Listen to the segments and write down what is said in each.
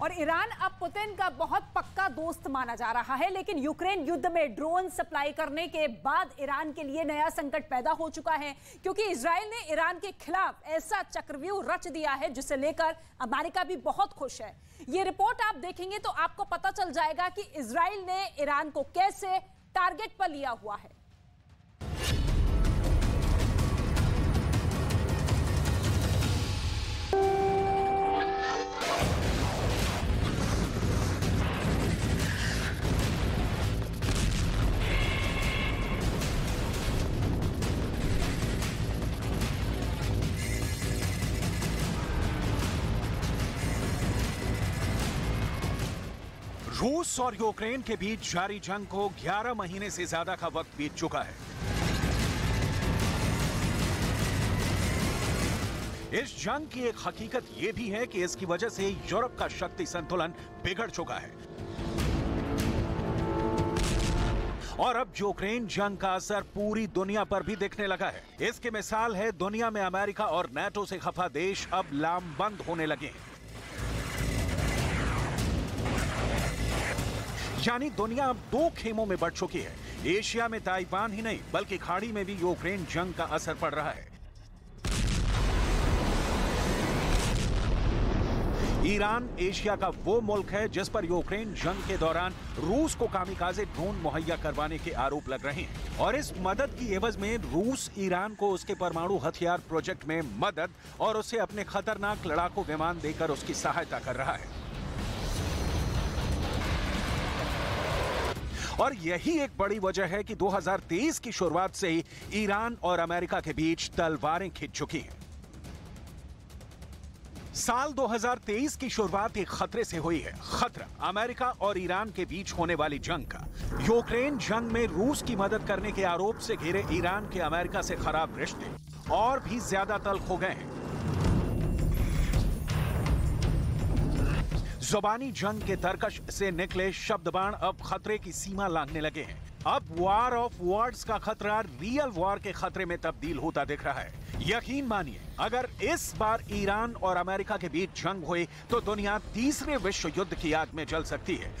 और ईरान अब पुतिन का बहुत पक्का दोस्त माना जा रहा है, लेकिन यूक्रेन युद्ध में ड्रोन सप्लाई करने के बाद ईरान के लिए नया संकट पैदा हो चुका है, क्योंकि इजराइल ने ईरान के खिलाफ ऐसा चक्रव्यूह रच दिया है जिसे लेकर अमेरिका भी बहुत खुश है। ये रिपोर्ट आप देखेंगे तो आपको पता चल जाएगा कि इजराइल ने ईरान को कैसे टारगेट पर लिया हुआ है। रूस और यूक्रेन के बीच जारी जंग को 11 महीने से ज्यादा का वक्त बीत चुका है। इस जंग की एक हकीकत यह भी है कि इसकी वजह से यूरोप का शक्ति संतुलन बिगड़ चुका है और अब यूक्रेन जंग का असर पूरी दुनिया पर भी दिखने लगा है। इसकी मिसाल है दुनिया में अमेरिका और नाटो से खफा देश अब लामबंद होने लगे हैं। यानी दुनिया अब दो खेमों में बढ़ चुकी है। एशिया में ताइवान ही नहीं बल्कि खाड़ी में भी यूक्रेन जंग का असर पड़ रहा है। ईरान एशिया का वो मुल्क है जिस पर यूक्रेन जंग के दौरान रूस को कामिकाज़े ड्रोन मुहैया करवाने के आरोप लग रहे हैं और इस मदद की एवज में रूस ईरान को उसके परमाणु हथियार प्रोजेक्ट में मदद और उसे अपने खतरनाक लड़ाकू विमान देकर उसकी सहायता कर रहा है। और यही एक बड़ी वजह है कि 2023 की शुरुआत से ही ईरान और अमेरिका के बीच तलवारें खिंच चुकी हैं। साल 2023 की शुरुआत एक खतरे से हुई है। खतरा अमेरिका और ईरान के बीच होने वाली जंग का। यूक्रेन जंग में रूस की मदद करने के आरोप से घिरे ईरान के अमेरिका से खराब रिश्ते और भी ज्यादा तल्ख हो गए हैं। जुबानी जंग के तरकश से निकले शब्दबाण अब खतरे की सीमा लांघने लगे हैं। अब वॉर ऑफ वर्ड्स का खतरा रियल वॉर के खतरे में तब्दील होता दिख रहा है। यकीन मानिए, अगर इस बार ईरान और अमेरिका के बीच जंग हुई तो दुनिया तीसरे विश्व युद्ध की आग में जल सकती है।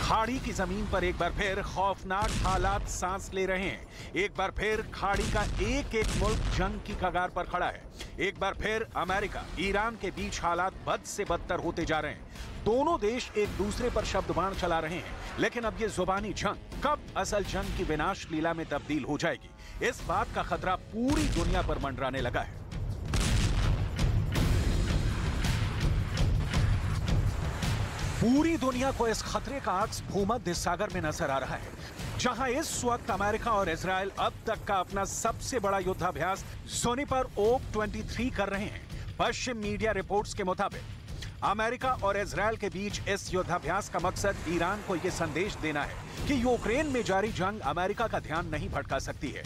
खाड़ी की जमीन पर एक बार फिर खौफनाक हालात सांस ले रहे हैं। एक बार फिर खाड़ी का एक एक मुल्क जंग की कगार पर खड़ा है। एक बार फिर अमेरिका ईरान के बीच हालात बद से बदतर होते जा रहे हैं। दोनों देश एक दूसरे पर शब्दबाण चला रहे हैं, लेकिन अब ये जुबानी जंग कब असल जंग की विनाश लीला में तब्दील हो जाएगी, इस बात का खतरा पूरी दुनिया पर मंडराने लगा है। पूरी दुनिया को इस खतरे का अक्स भूमध्य सागर में नजर आ रहा है, जहां इस वक्त अमेरिका और इजराइल अब तक का अपना सबसे बड़ा युद्धाभ्यास जुनिपर ओक 23 कर रहे हैं। पश्चिम मीडिया रिपोर्ट्स के मुताबिक अमेरिका और इजराइल के बीच इस युद्धाभ्यास का मकसद ईरान को यह संदेश देना है कि यूक्रेन में जारी जंग अमेरिका का ध्यान नहीं भटका सकती है।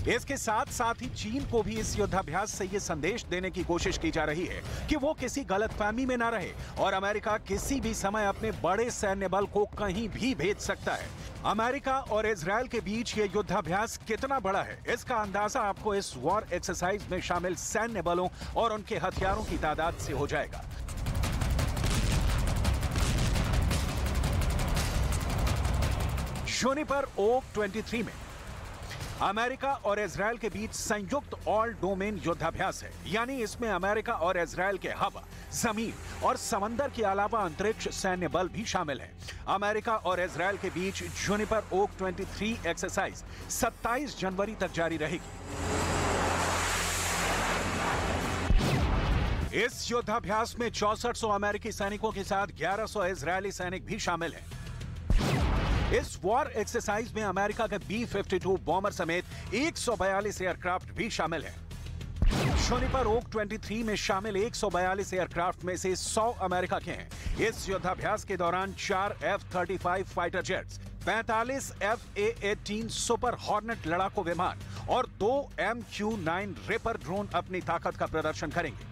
इसके साथ साथ ही चीन को भी इस युद्धाभ्यास से यह संदेश देने की कोशिश की जा रही है कि वो किसी गलतफहमी में न रहे और अमेरिका किसी भी समय अपने बड़े सैन्य बल को कहीं भी भेज सकता है। अमेरिका और इजराइल के बीच ये युद्धाभ्यास कितना बड़ा है, इसका अंदाजा आपको इस वॉर एक्सरसाइज में शामिल सैन्य बलों और उनके हथियारों की तादाद से हो जाएगा। जुनिपर ओक 23 में अमेरिका और इजराइल के बीच संयुक्त ऑल डोमेन युद्धाभ्यास है, यानी इसमें अमेरिका और इजराइल के हवा, जमीन और समंदर के अलावा अंतरिक्ष सैन्य बल भी शामिल हैं। अमेरिका और इजराइल के बीच जुनिपर ओक 23 एक्सरसाइज 27 जनवरी तक जारी रहेगी। इस युद्धाभ्यास में 6400 अमेरिकी सैनिकों के साथ 1100 इजरायली सैनिक भी शामिल हैं। इस वॉर एक्सरसाइज में अमेरिका के B-52 बॉम्बर समेत 142 एयरक्राफ्ट भी शामिल हैं। जुनिपर ओक 23 में शामिल 142 एयरक्राफ्ट में से 100 अमेरिका के हैं। इस युद्धाभ्यास के दौरान 4 F-35 fighter jets, 45 F/A-18 super hornet लड़ाकू विमान और 2 MQ-9 रिपर ड्रोन अपनी ताकत का प्रदर्शन करेंगे।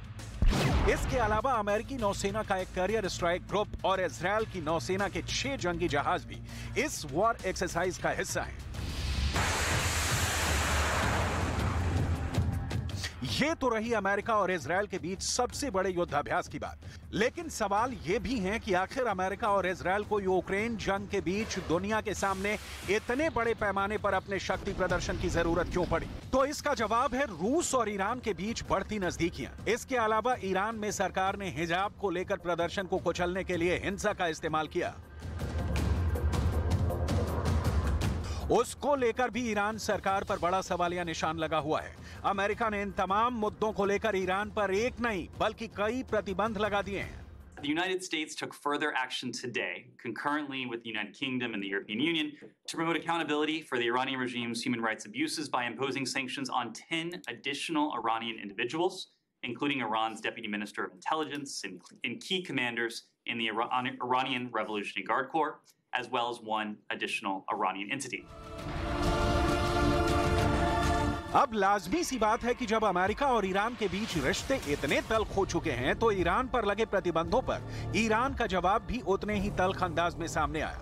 इसके अलावा अमेरिकी नौसेना का एक कैरियर स्ट्राइक ग्रुप और इजरायल की नौसेना के 6 जंगी जहाज भी इस वॉर एक्सरसाइज का हिस्सा हैं। ये तो रही अमेरिका और इजराइल के बीच सबसे बड़े युद्धाभ्यास की बात, लेकिन सवाल ये भी है कि आखिर अमेरिका और इजराइल को यूक्रेन जंग के बीच दुनिया के सामने इतने बड़े पैमाने पर अपने शक्ति प्रदर्शन की जरूरत क्यों पड़ी? तो इसका जवाब है रूस और ईरान के बीच बढ़ती नजदीकियां। इसके अलावा ईरान में सरकार ने हिजाब को लेकर प्रदर्शन को कुचलने के लिए हिंसा का इस्तेमाल किया। उसको लेकर भी ईरान सरकार पर बड़ा सवालिया निशान लगा हुआ है। अमेरिका ने इन तमाम मुद्दों को लेकर ईरान पर एक नहीं बल्कि कई प्रतिबंध लगा दिए हैं। The United States took further action today, concurrently with the United Kingdom and the European Union, to promote accountability for the Iranian regime's human rights abuses by imposing sanctions on 10 additional Iranian individuals, including Iran's Deputy Minister of Intelligence and key commanders in the Iranian Revolutionary Guard Corps, as well as one additional Iranian entity. अब लाजमी सी बात है कि जब America और Iran के बीच रिश्ते इतने तल्ख हो चुके हैं तो ईरान पर लगे प्रतिबंधों पर ईरान का जवाब भी उतने ही तल्ख अंदाज में सामने आया।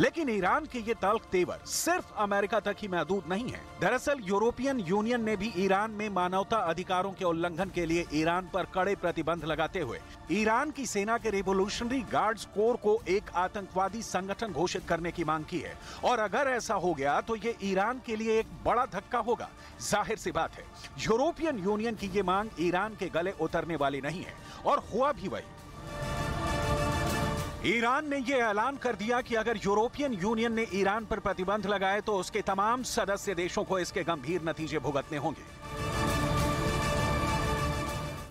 लेकिन ईरान के ये तल्ख तेवर सिर्फ अमेरिका तक ही महदूद नहीं है। दरअसल यूरोपियन यूनियन ने भी ईरान में मानवता अधिकारों के उल्लंघन के लिए ईरान पर कड़े प्रतिबंध लगाते हुए ईरान की सेना के रिवोल्यूशनरी गार्ड्स कोर को एक आतंकवादी संगठन घोषित करने की मांग की है। और अगर ऐसा हो गया तो ये ईरान के लिए एक बड़ा धक्का होगा। जाहिर सी बात है यूरोपियन यूनियन की ये मांग ईरान के गले उतरने वाली नहीं है और हुआ भी वही। ईरान ने यह ऐलान कर दिया कि अगर यूरोपियन यूनियन ने ईरान पर प्रतिबंध लगाए तो उसके तमाम सदस्य देशों को इसके गंभीर नतीजे भुगतने होंगे।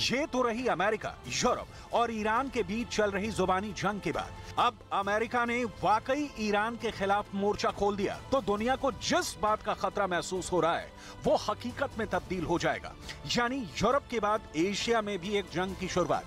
ये तो रही अमेरिका, यूरोप और ईरान के बीच चल रही जुबानी जंग के बाद अब अमेरिका ने वाकई ईरान के खिलाफ मोर्चा खोल दिया तो दुनिया को जिस बात का खतरा महसूस हो रहा है वो हकीकत में तब्दील हो जाएगा। यानी यूरोप के बाद एशिया में भी एक जंग की शुरुआत।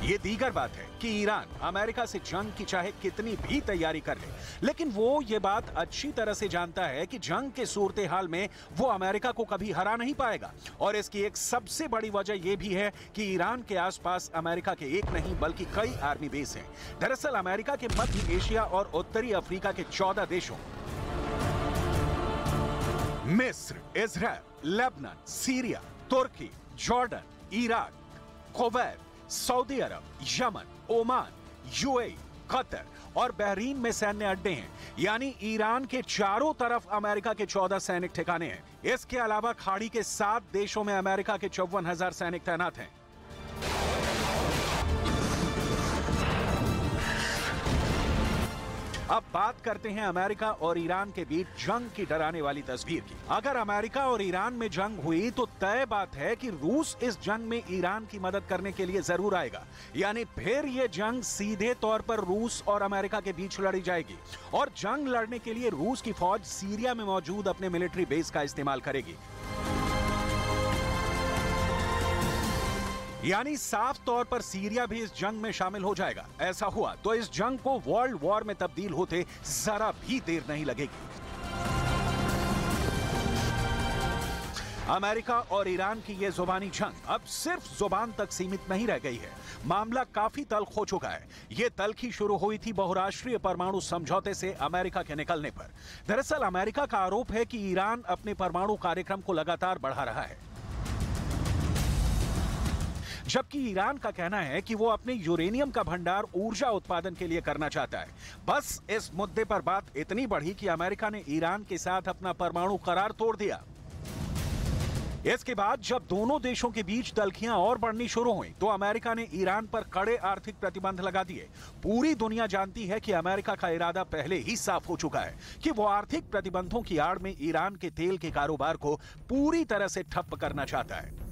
ये दीगर बात है कि ईरान अमेरिका से जंग की चाहे कितनी भी तैयारी कर ले, लेकिन वो ये बात अच्छी तरह से जानता है कि जंग के सूरत हाल में वो अमेरिका को कभी हरा नहीं पाएगा। और इसकी एक सबसे बड़ी वजह ये भी है कि ईरान के आसपास अमेरिका के एक नहीं बल्कि कई आर्मी बेस हैं। दरअसल अमेरिका के मध्य एशिया और उत्तरी अफ्रीका के 14 देशों मिस्र, इजराइल, लेबनान, सीरिया, तुर्की, जॉर्डन, इराक, कुवैत, सऊदी अरब, यमन, ओमान, यूएई, कतर और बहरीन में सैन्य अड्डे हैं। यानी ईरान के चारों तरफ अमेरिका के 14 सैनिक ठिकाने हैं। इसके अलावा खाड़ी के 7 देशों में अमेरिका के 54,000 सैनिक तैनात हैं। अब बात करते हैं अमेरिका और ईरान के बीच जंग की डराने वाली तस्वीर की। अगर अमेरिका और ईरान में जंग हुई तो तय बात है कि रूस इस जंग में ईरान की मदद करने के लिए जरूर आएगा। यानी फिर यह जंग सीधे तौर पर रूस और अमेरिका के बीच लड़ी जाएगी और जंग लड़ने के लिए रूस की फौज सीरिया में मौजूद अपने मिलिट्री बेस का इस्तेमाल करेगी। यानी साफ तौर पर सीरिया भी इस जंग में शामिल हो जाएगा। ऐसा हुआ तो इस जंग को वर्ल्ड वॉर में तब्दील होते जरा भी देर नहीं लगेगी। अमेरिका और ईरान की यह जुबानी जंग अब सिर्फ जुबान तक सीमित नहीं रह गई है। मामला काफी तल्ख हो चुका है। यह तल्खी शुरू हुई थी बहुराष्ट्रीय परमाणु समझौते से अमेरिका के निकलने पर। दरअसल अमेरिका का आरोप है कि ईरान अपने परमाणु कार्यक्रम को लगातार बढ़ा रहा है, जबकि ईरान का कहना है कि वो अपने यूरेनियम का भंडार ऊर्जा उत्पादन के लिए करना चाहता है। बस इस मुद्दे पर बात इतनी बढ़ी कि अमेरिका ने ईरान के साथ अपना परमाणु करार तोड़ दिया। इसके बाद जब दोनों देशों के बीच तल्खियां और बढ़नी शुरू हुई तो अमेरिका ने ईरान पर कड़े आर्थिक प्रतिबंध लगा दिए। पूरी दुनिया जानती है कि अमेरिका का इरादा पहले ही साफ हो चुका है कि वो आर्थिक प्रतिबंधों की आड़ में ईरान के तेल के कारोबार को पूरी तरह से ठप्प करना चाहता है।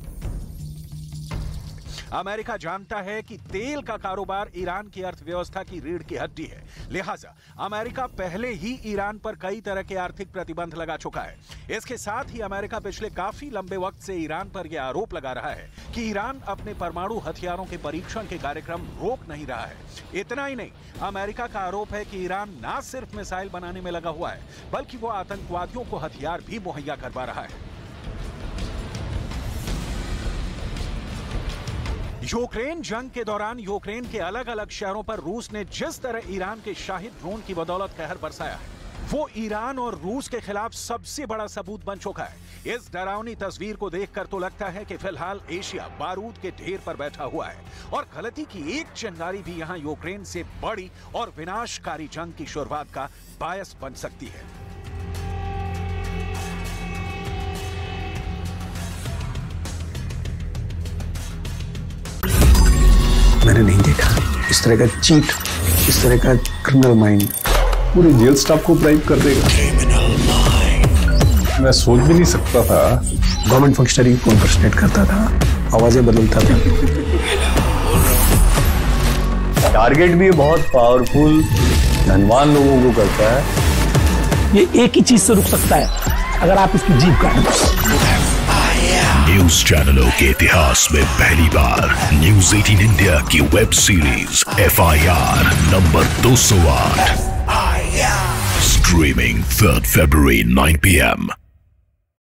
अमेरिका जानता है कि तेल का कारोबार ईरान की अर्थव्यवस्था की रीढ़ की हड्डी है, लिहाजा अमेरिका पहले ही ईरान पर कई तरह के आर्थिक प्रतिबंध लगा चुका है। इसके साथ ही अमेरिका पिछले काफी लंबे वक्त से ईरान पर यह आरोप लगा रहा है कि ईरान अपने परमाणु हथियारों के परीक्षण के कार्यक्रम रोक नहीं रहा है। इतना ही नहीं, अमेरिका का आरोप है कि ईरान न सिर्फ मिसाइल बनाने में लगा हुआ है बल्कि वो आतंकवादियों को हथियार भी मुहैया करवा रहा है। यूक्रेन जंग के दौरान यूक्रेन के अलग अलग शहरों पर रूस ने जिस तरह ईरान के शाहिद ड्रोन की बदौलत कहर बरसाया है, वो ईरान और रूस के खिलाफ सबसे बड़ा सबूत बन चुका है। इस डरावनी तस्वीर को देखकर तो लगता है कि फिलहाल एशिया बारूद के ढेर पर बैठा हुआ है और गलती की एक चिंगारी भी यहां यूक्रेन से बड़ी और विनाशकारी जंग की शुरुआत का बायस बन सकती है। मैंने नहीं देखा इस तरह का चीट, इस तरह का क्रिमिनल माइंड पूरे जेल स्टाफ को ब्राइब कर देगा। मैं सोच भी नहीं सकता था। गवर्नमेंट फंक्शनरी को इम्पर्सनेट करता था, आवाजें बदलता था। टारगेट भी बहुत पावरफुल धनवान लोगों को करता है। ये एक ही चीज से रुक सकता है, अगर आप इसकी जीभ काटें। न्यूज चैनलों के इतिहास में पहली बार न्यूज 18 इंडिया की web series FIR number 208 streaming 3 February 9 PM